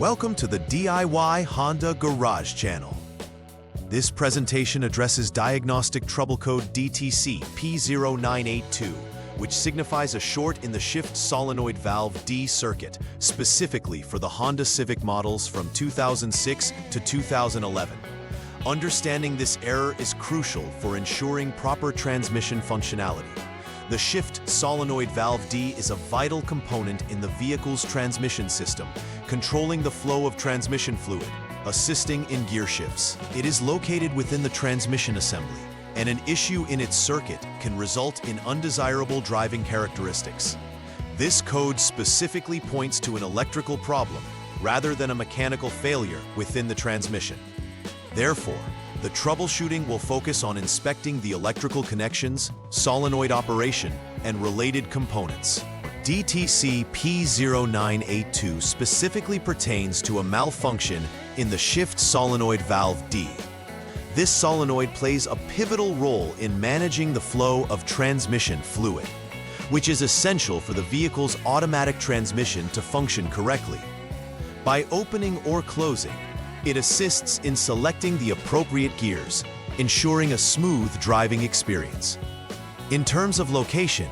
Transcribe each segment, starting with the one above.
Welcome to the DIY Honda Garage channel. This presentation addresses Diagnostic Trouble Code DTC P0982, which signifies a short in the Shift Solenoid Valve D circuit, specifically for the Honda Civic models from 2006 to 2011. Understanding this error is crucial for ensuring proper transmission functionality. The Shift Solenoid Valve D is a vital component in the vehicle's transmission system, controlling the flow of transmission fluid, assisting in gear shifts. It is located within the transmission assembly, and an issue in its circuit can result in undesirable driving characteristics. This code specifically points to an electrical problem rather than a mechanical failure within the transmission. Therefore, the troubleshooting will focus on inspecting the electrical connections, solenoid operation, and related components. DTC P0982 specifically pertains to a malfunction in the Shift Solenoid Valve D. This solenoid plays a pivotal role in managing the flow of transmission fluid, which is essential for the vehicle's automatic transmission to function correctly. By opening or closing, it assists in selecting the appropriate gears, ensuring a smooth driving experience. In terms of location,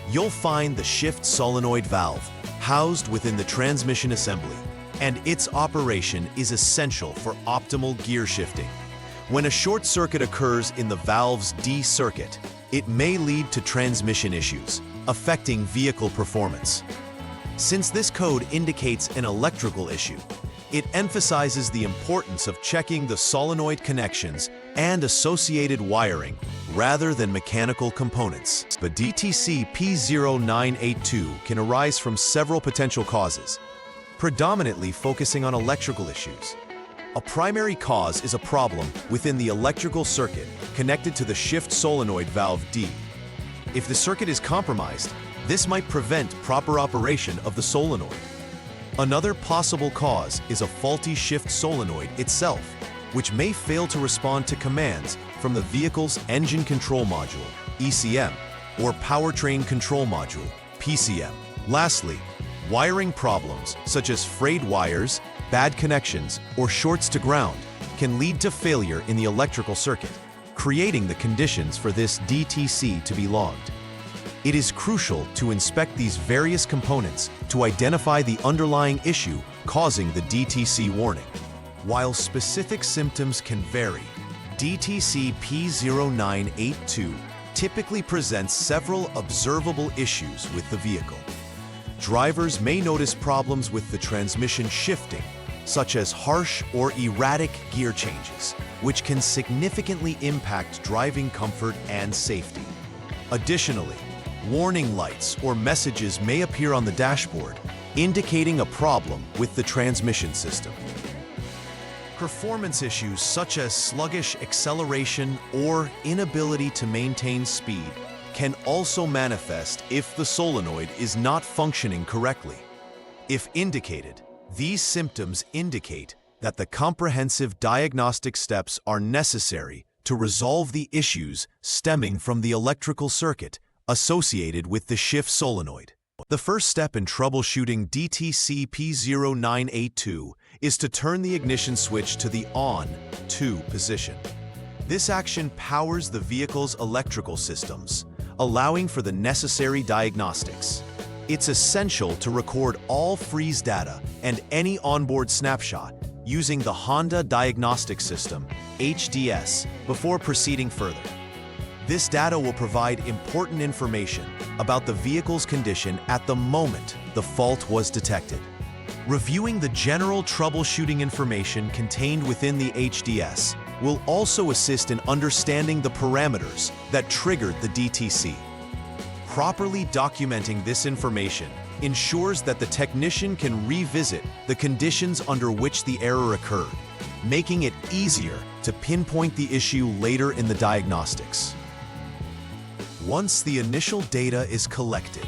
you'll find the Shift Solenoid Valve housed within the transmission assembly, and its operation is essential for optimal gear shifting. When a short circuit occurs in the valve's D circuit, it may lead to transmission issues, affecting vehicle performance. Since this code indicates an electrical issue, it emphasizes the importance of checking the solenoid connections and associated wiring rather than mechanical components. But DTC P0982 can arise from several potential causes, predominantly focusing on electrical issues. A primary cause is a problem within the electrical circuit connected to the Shift Solenoid Valve D. If the circuit is compromised, this might prevent proper operation of the solenoid. Another possible cause is a faulty shift solenoid itself, which may fail to respond to commands from the vehicle's engine control module, ECM, or powertrain control module, PCM. Lastly, wiring problems such as frayed wires, bad connections, or shorts to ground can lead to failure in the electrical circuit, creating the conditions for this DTC to be logged. It is crucial to inspect these various components to identify the underlying issue causing the DTC warning. While specific symptoms can vary, DTC P0982 typically presents several observable issues with the vehicle. Drivers may notice problems with the transmission shifting, such as harsh or erratic gear changes, which can significantly impact driving comfort and safety. Additionally, warning lights or messages may appear on the dashboard, indicating a problem with the transmission system. Performance issues such as sluggish acceleration or inability to maintain speed can also manifest if the solenoid is not functioning correctly. If indicated, these symptoms indicate that the comprehensive diagnostic steps are necessary to resolve the issues stemming from the electrical circuit associated with the shift solenoid. The first step in troubleshooting DTC P0982 is to turn the ignition switch to the on/to position. This action powers the vehicle's electrical systems, allowing for the necessary diagnostics. It's essential to record all freeze data and any onboard snapshot using the Honda Diagnostic System, HDS, before proceeding further. This data will provide important information about the vehicle's condition at the moment the fault was detected. Reviewing the general troubleshooting information contained within the HDS will also assist in understanding the parameters that triggered the DTC. Properly documenting this information ensures that the technician can revisit the conditions under which the error occurred, making it easier to pinpoint the issue later in the diagnostics. Once the initial data is collected,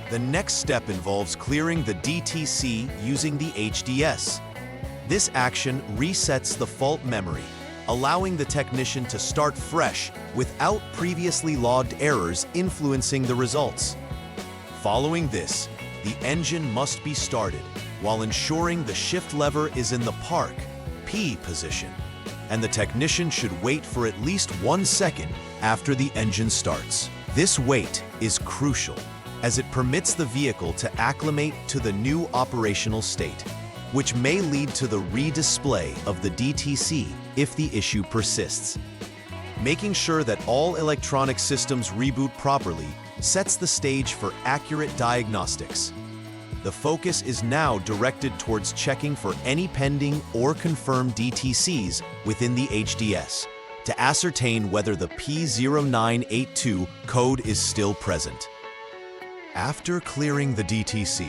the next step involves clearing the DTC using the HDS. This action resets the fault memory, allowing the technician to start fresh without previously logged errors influencing the results. Following this, the engine must be started, while ensuring the shift lever is in the park, P position, and the technician should wait for at least 1 second after the engine starts. This wait is crucial, as it permits the vehicle to acclimate to the new operational state, which may lead to the redisplay of the DTC if the issue persists. Making sure that all electronic systems reboot properly sets the stage for accurate diagnostics. The focus is now directed towards checking for any pending or confirmed DTCs within the HDS to ascertain whether the P0982 code is still present. After clearing the DTC,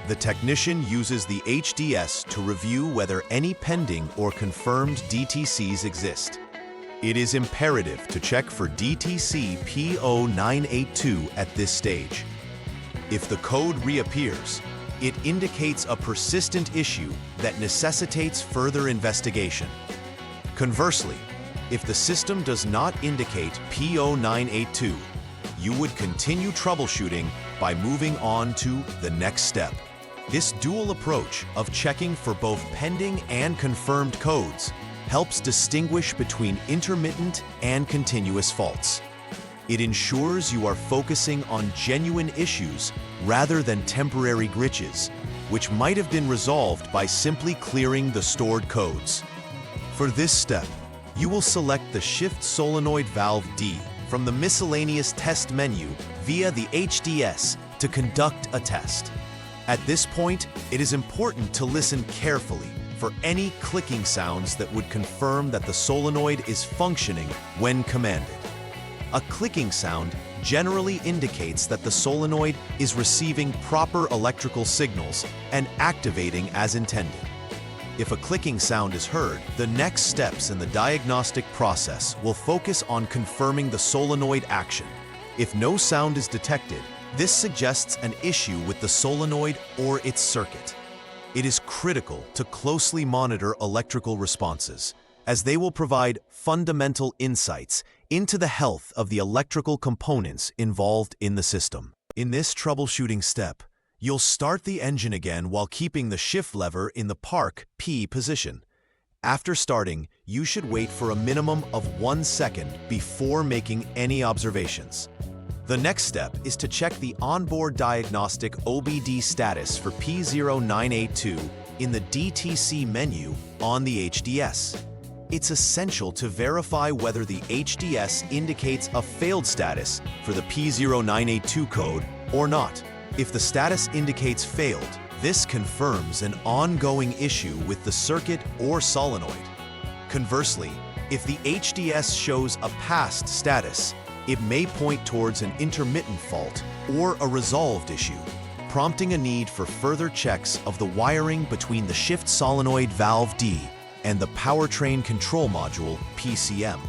the technician uses the HDS to review whether any pending or confirmed DTCs exist. It is imperative to check for DTC P0982 at this stage. If the code reappears, it indicates a persistent issue that necessitates further investigation. Conversely, if the system does not indicate P0982, you would continue troubleshooting by moving on to the next step. This dual approach of checking for both pending and confirmed codes helps distinguish between intermittent and continuous faults. It ensures you are focusing on genuine issues rather than temporary glitches, which might have been resolved by simply clearing the stored codes. For this step, you will select the Shift Solenoid Valve D from the miscellaneous test menu via the HDS to conduct a test. At this point, it is important to listen carefully for any clicking sounds that would confirm that the solenoid is functioning when commanded. A clicking sound generally indicates that the solenoid is receiving proper electrical signals and activating as intended. If a clicking sound is heard, the next steps in the diagnostic process will focus on confirming the solenoid action. If no sound is detected, this suggests an issue with the solenoid or its circuit. It is critical to closely monitor electrical responses, as they will provide fundamental insights into the health of the electrical components involved in the system. In this troubleshooting step, you'll start the engine again while keeping the shift lever in the park P position. After starting, you should wait for a minimum of 1 second before making any observations. The next step is to check the onboard diagnostic OBD status for P0982 in the DTC menu on the HDS. It's essential to verify whether the HDS indicates a failed status for the P0982 code or not. If the status indicates failed, this confirms an ongoing issue with the circuit or solenoid. Conversely, if the HDS shows a passed status, it may point towards an intermittent fault or a resolved issue, prompting a need for further checks of the wiring between the Shift Solenoid Valve D and the Powertrain Control Module PCM.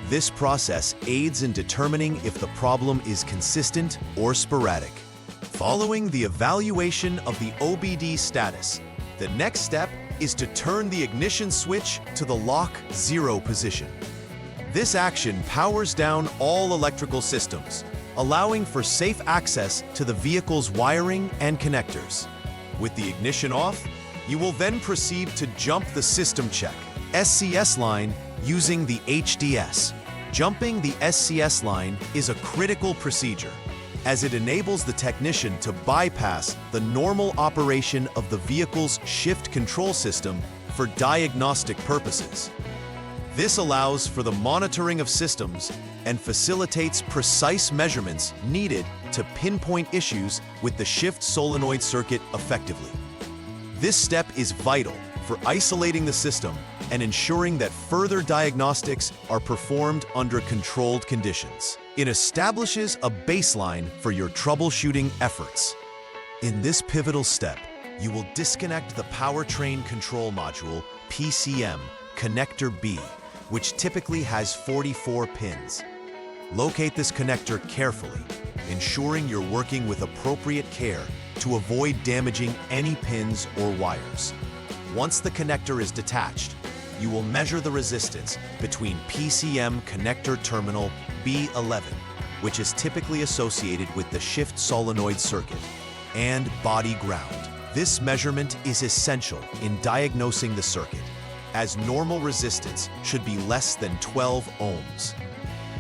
This process aids in determining if the problem is consistent or sporadic. Following the evaluation of the OBD status, the next step is to turn the ignition switch to the lock 0 position. This action powers down all electrical systems, allowing for safe access to the vehicle's wiring and connectors. With the ignition off, you will then proceed to jump the system check SCS line using the HDS. Jumping the SCS line is a critical procedure, as it enables the technician to bypass the normal operation of the vehicle's shift control system for diagnostic purposes. This allows for the monitoring of systems and facilitates precise measurements needed to pinpoint issues with the shift solenoid circuit effectively. This step is vital for isolating the system and ensuring that further diagnostics are performed under controlled conditions. It establishes a baseline for your troubleshooting efforts. In this pivotal step, you will disconnect the Powertrain Control Module PCM Connector B, which typically has 44 pins. Locate this connector carefully, ensuring you're working with appropriate care to avoid damaging any pins or wires. Once the connector is detached, you will measure the resistance between PCM connector terminal B11, which is typically associated with the shift solenoid circuit, and body ground, This measurement is essential in diagnosing the circuit, as normal resistance should be less than 12 ohms.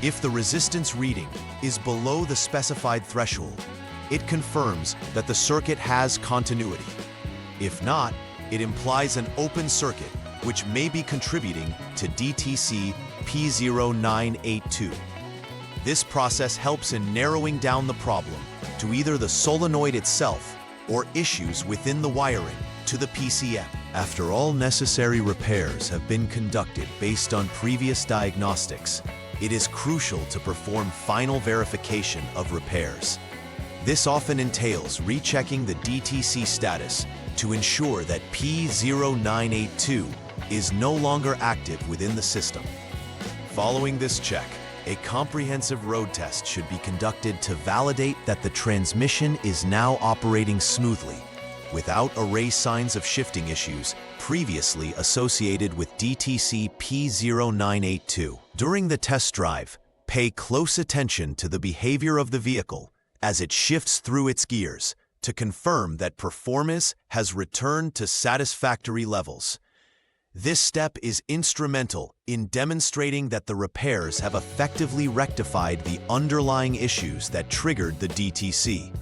If the resistance reading is below the specified threshold, it confirms that the circuit has continuity. If not, it implies an open circuit, which may be contributing to DTC P0982. This process helps in narrowing down the problem to either the solenoid itself or issues within the wiring to the PCM. After all necessary repairs have been conducted based on previous diagnostics, it is crucial to perform final verification of repairs. This often entails rechecking the DTC status to ensure that P0982 is no longer active within the system. Following this check, a comprehensive road test should be conducted to validate that the transmission is now operating smoothly, without array signs of shifting issues previously associated with DTC P0982. During the test drive, pay close attention to the behavior of the vehicle as it shifts through its gears to confirm that performance has returned to satisfactory levels. This step is instrumental in demonstrating that the repairs have effectively rectified the underlying issues that triggered the DTC.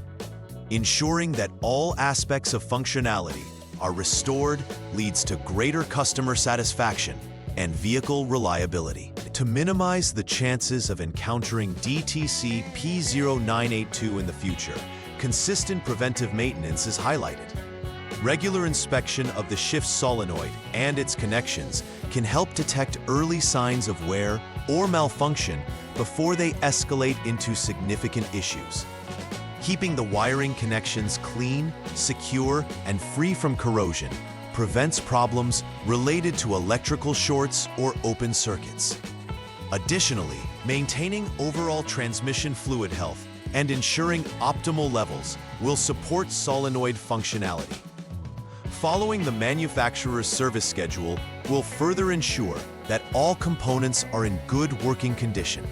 Ensuring that all aspects of functionality are restored leads to greater customer satisfaction and vehicle reliability. To minimize the chances of encountering DTC P0982 in the future, consistent preventive maintenance is highlighted. Regular inspection of the shift solenoid and its connections can help detect early signs of wear or malfunction before they escalate into significant issues. Keeping the wiring connections clean, secure, and free from corrosion prevents problems related to electrical shorts or open circuits. Additionally, maintaining overall transmission fluid health and ensuring optimal levels will support solenoid functionality. Following the manufacturer's service schedule will further ensure that all components are in good working condition,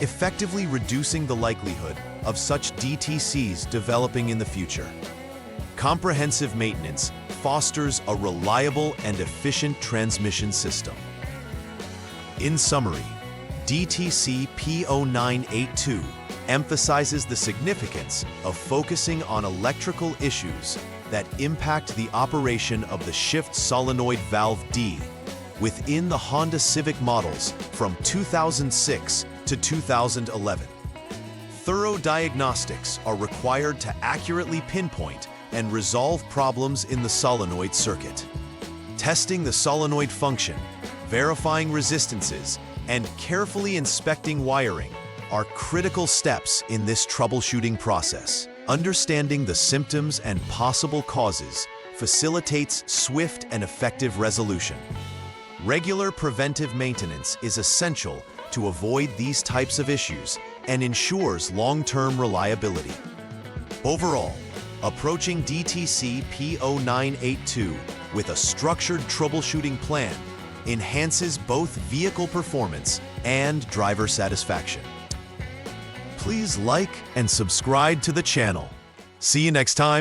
effectively reducing the likelihood of such DTCs developing in the future. Comprehensive maintenance fosters a reliable and efficient transmission system. In summary, DTC P0982 emphasizes the significance of focusing on electrical issues that impact the operation of the Shift Solenoid Valve D within the Honda Civic models from 2006 to 2011. Thorough diagnostics are required to accurately pinpoint and resolve problems in the solenoid circuit. Testing the solenoid function, verifying resistances, and carefully inspecting wiring are critical steps in this troubleshooting process. Understanding the symptoms and possible causes facilitates swift and effective resolution. Regular preventive maintenance is essential to avoid these types of issues and ensures long-term reliability. Overall, approaching DTC P0982 with a structured troubleshooting plan enhances both vehicle performance and driver satisfaction. Please like and subscribe to the channel. See you next time.